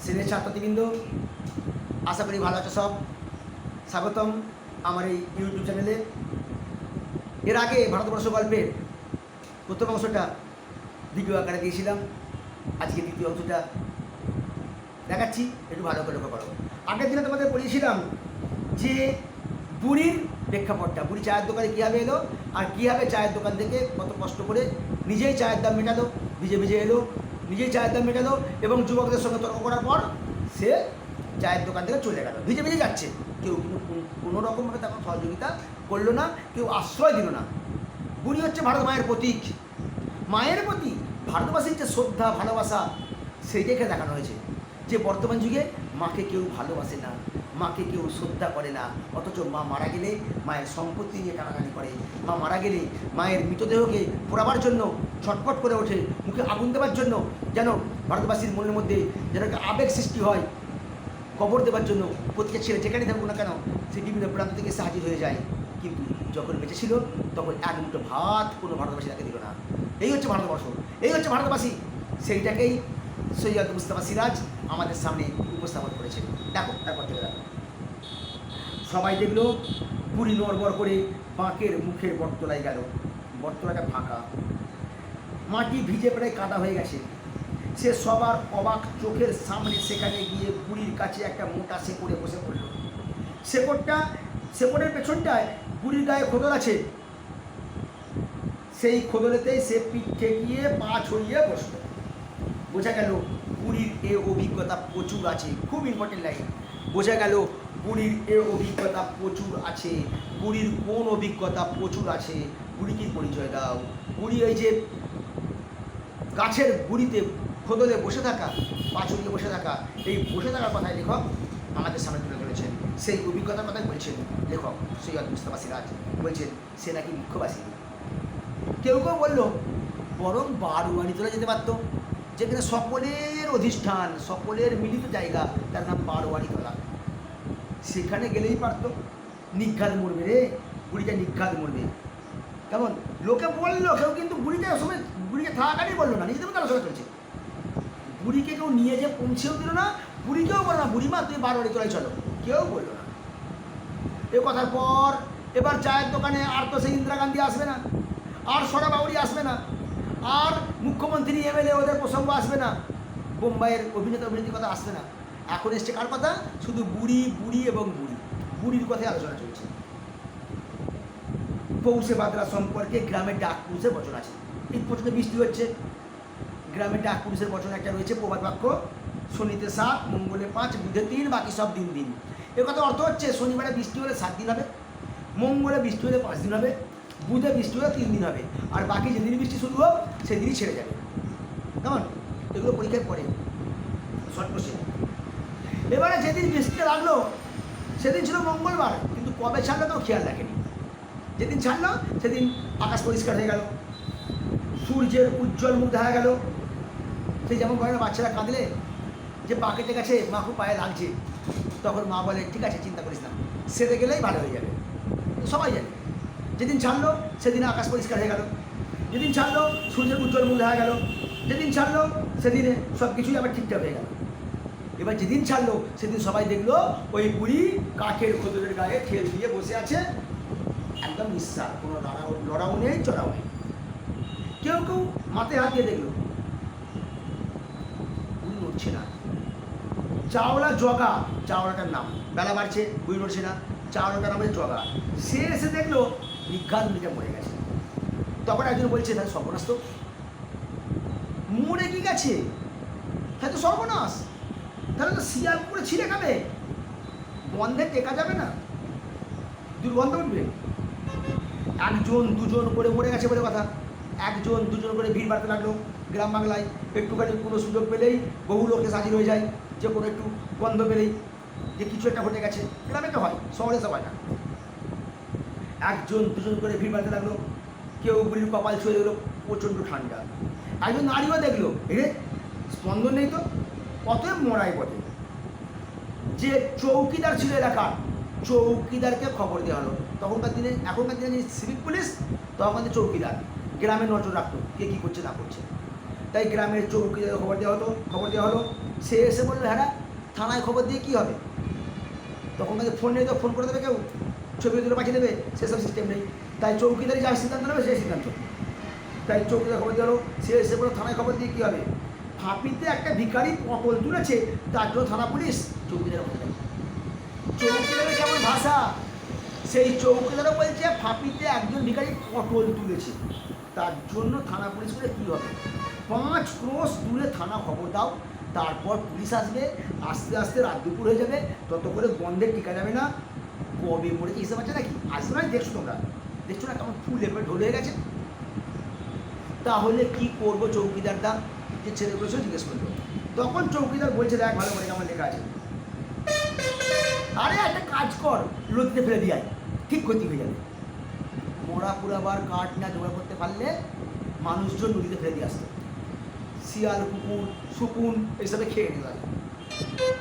শ্রেণীর ছাত্রছাত্রীবৃন্দ, আশা করি ভালো আছো সব। স্বাগতম আমার এই ইউটিউব চ্যানেলে। এর আগে ভারতবর্ষ গল্পের প্রথম অংশটা ভিডিও আকারে দিয়েছিলাম, আজকে দ্বিতীয় অংশটা দেখাচ্ছি, একটু ভালো করে লক্ষ্য করো। আগের দিনে তোমাদের বলেছিলাম যে বুড়ির প্রেক্ষাপটটা, বুড়ি চায়ের দোকানে কীভাবে এলো আর কীভাবে চায়ের দোকান থেকে কত কষ্ট করে নিজেই চায়ের দাম মেটালো, ভিজে ভিজে এলো, নিজেই চায়ের দাম মেটালো এবং যুবকদের সঙ্গে তর্ক করার পর সে চায়ের দোকান থেকে চলে গেল। ভিজে ভিজে যাচ্ছে, কেউ কিন্তু কোনো রকমভাবে তাকে সহযোগিতা করলো না, কেউ আশ্রয় দিল না। বুড়ি হচ্ছে ভারত মায়ের প্রতীক, মায়ের প্রতি ভারতবাসীর যে শ্রদ্ধা ভালোবাসা সেইটাকে দেখানো হয়েছে। যে বর্তমান যুগে মাকে কেউ ভালোবাসে না, মাকে কেউ শ্রদ্ধা করে না, অথচ মা মারা গেলে মায়ের সম্পত্তি নিয়ে টানাটানি করে। মা মারা গেলে মায়ের মৃতদেহকে পোড়াবার জন্য ছটফট করে ওঠে, মুখে আগুন দেওয়ার জন্য, যেন ভারতবাসীর মনের মধ্যে যেন একটা আবেগ সৃষ্টি হয়। কবর দেওয়ার জন্য প্রত্যেক ছেলে যেখানে থাকুক না কেন সে বিভিন্ন প্রান্ত থেকে এসে হাজির হয়ে যায়। কিন্তু যখন বেঁচে ছিল তখন এক মুঠো ভাত কোনো ভারতবাসী তাকে দিল না। এই হচ্ছে ভারতবর্ষ, এই হচ্ছে ভারতবাসী। সেইটাকেই সৈয়দ মুস্তাফা সিরাজ আমাদের সামনে উপস্থাপন করেছে। দেখো, তারপর থেকে দেখো, সবাই দেখলো বুড়ি নড়বড় করে বাঁকের মুখের বটতলায় গেল। বটতলাটা ফাঁকা, মাটি ভিজে প্রায় কাদা হয়ে গেছে। সে সবার অবাক চোখের সামনে সেখানে গিয়ে বুড়ির কাছে একটা মোটা শেকড়ে বসে পড়ল। শেকড়ের পেছনটায় বুড়ির গায়ে খোদল আছে, সেই খোদলেতেই সে পিঠ ঠেকিয়ে পা ছড়িয়ে বসল। বোঝা গেল বুড়ির এ অভিজ্ঞতা প্রচুর আছে। খুব ইম্পর্টেন্ট লাইন, বোঝা গেল বুড়ির এ অভিজ্ঞতা প্রচুর আছে। বুড়ির কোন অভিজ্ঞতা প্রচুর আছে? বুড়িকে পরিচয় দাও। বুড়ি ওই যে গাছের গুড়িতে খোদলে বসে থাকা, পা ছড়িয়ে বসে থাকা, এই বসে থাকার কথাই লেখক আমাদের সামনে তুলে ধরেছেন। সেই অভিজ্ঞতার কথাই বলছেন লেখক সৈয়দ মুস্তাফা সিরাজ। বলছেন সে নাকি মুখ্যবাসী। কেউ কেউ বলল বরং বারোয়ারি তোলা যেতে পারত, যেখানে সকলের অধিষ্ঠান, সকলের মিলিত জায়গা, তার নাম বারোয়ারি তোলা। সেখানে গেলেই পারতো। নিঘাত মরবে রে, বুড়িটা নিঘাত মরবে। কেমন লোকে বললো, কেউ কিন্তু বুড়িকে সময় বুড়িকে থাকাকারই বললো না, নিজেদের মধ্যে আলোচনা চলছে। বুড়িকে কেউ নিয়ে যে পৌঁছেও দিল না, বুড়িকেও বললো না বুড়িমা তুই বারোয়ারি তোলায় চলো, কেউ বললো না। এ কথার পর এবার চায়ের দোকানে আর তো সেই ইন্দিরা গান্ধী আসবে না, আর সরাবাউরি আসবে না, আর মুখ্যমন্ত্রী এমএলএ ওদের প্রসঙ্গ আসবে না, বোম্বাইয়ের অভিনেত্রীর কথা আসবে না। এখন এসছে কার কথা? শুধু বুড়ি, বুড়ি এবং বুড়ি। বুড়ির কথাই আলোচনা চলছে। পৌষে বাদরা সম্পর্কে গ্রামের ডাক পুরুষের বচন আছে। এই প্রচুর বৃষ্টি হচ্ছে, গ্রামের ডাক পুরুষের বচন একটা রয়েছে, প্রবাদ বাক্য, শনিতে 7, মঙ্গলে 5, বুধে 3, বাকি সব দিন দিন। এ কথা অর্থ হচ্ছে শনিবারে বৃষ্টি হলে 7 দিন হবে, মঙ্গলে বৃষ্টি হলে 5 দিন হবে, বুধে বৃষ্টি হলে 3 দিন হবে, আর বাকি যেদিন বৃষ্টি শুরু হোক সেদিনই ছেড়ে যাবে। কেমন? এগুলো পরীক্ষার পরে শর্ট কোশ্চেন। এবারে যেদিন বৃষ্টিটা লাগলো সেদিন ছিল মঙ্গলবার, কিন্তু কবে ছাড়লো তাও খেয়াল রাখেনি। যেদিন ছাড়লো সেদিন আকাশ পরিষ্কার হয়ে গেল, সূর্যের উজ্জ্বল মুখ দেখা গেল। সেই যেমন ঘরে বাচ্চারা কাঁদলে যে পা কেটে গেছে, মা খুব পায়ে লাগছে, তখন মা বলে ঠিক আছে চিন্তা করিস না, সেরে গেলেই ভালো হয়ে যাবে। সবাই জানে যেদিন ছাড়লো সেদিন আকাশ পরিষ্কার হয়ে গেল, যেদিন ছাড়লো সূর্যের উজ্জ্বল মুখ দেখা গেল, যেদিন ছাড়লো সেদিনে সব কিছুই আবার ঠিকঠাক হয়ে গেল। এবার যেদিন ছাড়লো সেদিন সবাই দেখলো ওই বুড়ি কাঠের খোদলের গায়ে ঠেল দিয়ে বসে আছে, একদম নিঃশ্বাস, কোনো লড়াও নেই, চড়াও নেই। কেউ কেউ মাথায় হাত দিয়ে দেখলো বুড়ি নড়ছে না। চাওলা জগা, চাওলাটার নাম, বেলা বাড়ছে, বুড়ি নড়ছে না, চাওলাটার নাম হচ্ছে জগা। সে এসে দেখলো নিঘাত বুড়িটা মরে গেছে। তখন একজন বলছে তাহলে সর্বনাশ, তো মরে কি গেছে, তাহলে তো সর্বনাশ, তাহলে তো শিয়াল পুরো ছিঁড়ে খাবে, গন্ধে টেকা যাবে না, দুর্গন্ধ উঠবে। একজন দুজন করে মরে গেছে বলে কথা, একজন দুজন করে ভিড় বাড়তে লাগলো গ্রাম বাংলায়। একটুখানি কোনো সুযোগ পেলেই বহু লোক এসে হাজির হয়ে যায়, যে কোনো একটু গন্ধ পেলেই যে কিছু একটা ঘটে গেছে। গ্রামে তো হয়, শহরে সব হয় না। একজন দুজন করে ভিড় বাড়তে লাগলো। কেউ বুড়ির কপাল ছুঁয়ে দেখলো প্রচণ্ড ঠান্ডা। একজন নারীও দেখলো এরে স্পন্দন নেই তো, অতএব মরাই বটে। যে চৌকিদার ছিল এলাকার, চৌকিদারকে খবর দেওয়া হলো। তখনকার দিনে, এখনকার দিনে সিভিক পুলিশ, তখনকার চৌকিদার গ্রামে নজর রাখতো কে কী করছে না করছে। তাই গ্রামের চৌকিদারকে খবর দেওয়া হলো। সে এসে বললো হ্যাঁ থানায় খবর দিয়ে কী হবে, তখন কাছে ফোন নেই তো ফোন করে দেবে কেউ, ছবি তুলে পাঠিয়ে দেবে, সেসব সিস্টেম নেই। তাই চৌকিদারি যা সিদ্ধান্ত নেবে সেই সিদ্ধান্ত। তাই চৌকিদার খবর দিয়ে হলো, সে এসে বললো থানায় খবর দিয়ে কী হবে, ফাঁপিতে একটা ভিখারি পটল তুলেছে তার জন্য থানা পুলিশ। চৌকিদার খবর দেয়, চৌকিদারের কেমন ভাষা, সেই চৌকিদারও বলছে ফাঁপিতে একজন ভিখারি পটল তুলেছে তার জন্য থানা পুলিশ করে কী হবে, 5 ক্রোশ দূরে থানা খবর দাও, তারপর পুলিশ আসবে, আস্তে আস্তে রাত দুপুর হয়ে যাবে, তত করে গন্ধে টিকা যাবে না, কবে মরেছে হিসেব আছে নাকি, আসবে না, দেখছো তোমরা, দেখছো না কেমন ফুল এবার ঢোল হয়ে গেছে। তাহলে কি করবো চৌকিদারটা, যে ছেলেগুলো সে জিজ্ঞেস করলো, তখন চৌকিদার বলছে দেখ ভালো করে আমার লেখা আছে, আরে একটা কাজ কর, নদীতে ফেলে দিয়ে আয়, ঠিক ক্ষতি হয়ে যাবে। মোড়া পুরাবার কাঠ না জোগাড় করতে পারলে মানুষজন নদীতে ফেলে দিয়ে আসতো, শিয়াল কুকুর শকুন এইসবে খেয়ে নিয়ে যাবে,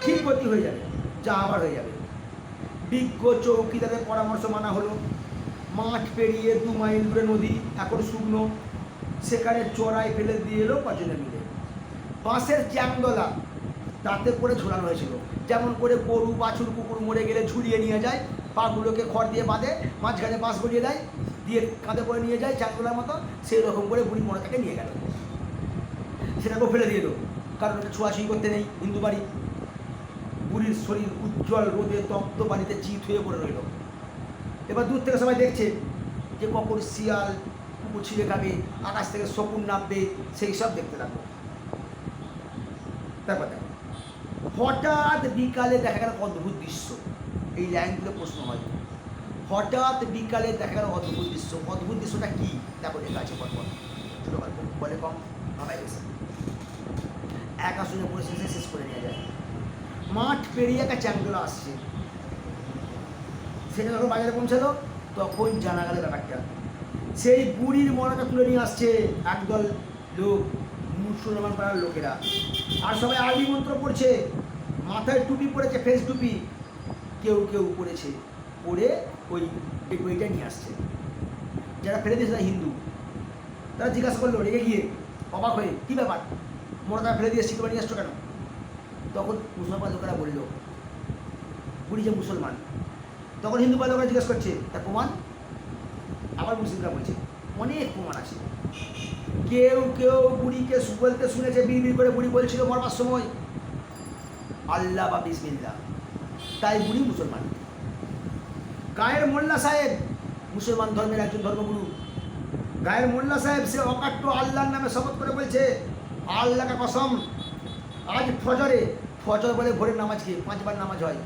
ঠিক ক্ষতি হয়ে যাবে, যা আবার হয়ে যাবে। বিজ্ঞ চৌকিদারের পরামর্শ মানা হলো, মাঠ পেরিয়ে 2 মাইল দূরে নদী, এখন শুকনো, সেখানে চড়াই ফেলে দিয়ে এলো 5 জনে মিলে। বাঁশের চ্যাংদোলা তাতে করে ঝোলানো হয়েছিল, যেমন করে গরু বাছুর কুকুর মরে গেলে ঝুলিয়ে নিয়ে যায়, পাগুলোকে খড় দিয়ে বাঁধে, মাঝখানে বাঁশ গড়িয়ে দেয়, দিয়ে কাঁধে করে নিয়ে যায় চ্যাংদোলার মতো, সেই রকম করে বুড়ি মরাটাকে নিয়ে গেল, সেটাকেও ফেলে দিয়ে এলো, কারণ এটা ছোঁয়াছুঁয়ি করতে নেই, হিন্দু বাড়ি। বুড়ির শরীর উজ্জ্বল রোদে তপ্ত বাড়িতে চিত হয়ে পড়ে রইল। এবার দূর থেকে সবাই দেখছে যে কখন শিয়াল কুকুর ছিঁড়ে খাবে, আকাশ থেকে শকুন নামবে, সেই সব দেখতে লাগলো। তারপর দেখো, হঠাৎ বিকালে দেখা গেল অদ্ভুত দৃশ্য, এই লাইনগুলো প্রশ্ন হয়, হঠাৎ বিকালে দেখা গেল অদ্ভুত দৃশ্য, অদ্ভুত দৃশ্যটা কি দেখো লেখা আছে, পরপর ছোটো গল্প বলে কম ভাবাই গেছে, এক আসনে পড়ে শেষ করে নিয়ে যায়। মাঠ পেরিয়ে একটা চ্যাংদোলা আসছে, সেটা যখন বাজারে পৌঁছালো তখন জানা গেল ব্যাপারটা, সেই বুড়ির মরাটা তুলে নিয়ে আসছে একদল লোক, মুসলমান পাড়ার লোকেরা, আর সবাই আরবি মন্ত্র পড়ছে, মাথায় টুপি পড়েছে, ফেস টুপি, কেউ কেউ পড়েছে, পড়ে ওই বইটা নিয়ে আসছে। যারা ফেলে দিয়েছে তারা হিন্দু, তারা জিজ্ঞাসা করলো রেগে গিয়ে অবাক হয়ে, কী ব্যাপার মোড়াটা ফেলে দিয়ে শিখে নিয়ে আসছো কেন? তখন মুসলমান লোকেরা বলল বুড়ি যে মুসলমান। তখন হিন্দু লোকেরা জিজ্ঞেস করছে তার প্রমাণ, আবার মুসলিমরা বলছে অনেক প্রমাণ আছে। কেউ কেউ বুড়িকে বলতে শুনেছে, বিড়বিড় করে বুড়ি বলছিল মরবার সময় আল্লাহ বা বিসমিল্লাহ, তাই বুড়ি মুসলমান। গায়ের মোল্লা সাহেব মুসলমান ধর্মের একজন ধর্মগুরু, গায়ের মোল্লা সাহেব সে অকাট্য আল্লাহর নামে শপথ করে বলছে আল্লাহকে কসম, আজ ফজর বলে ভোরের নামাজ খেয়ে 5 বার নামাজ হয়,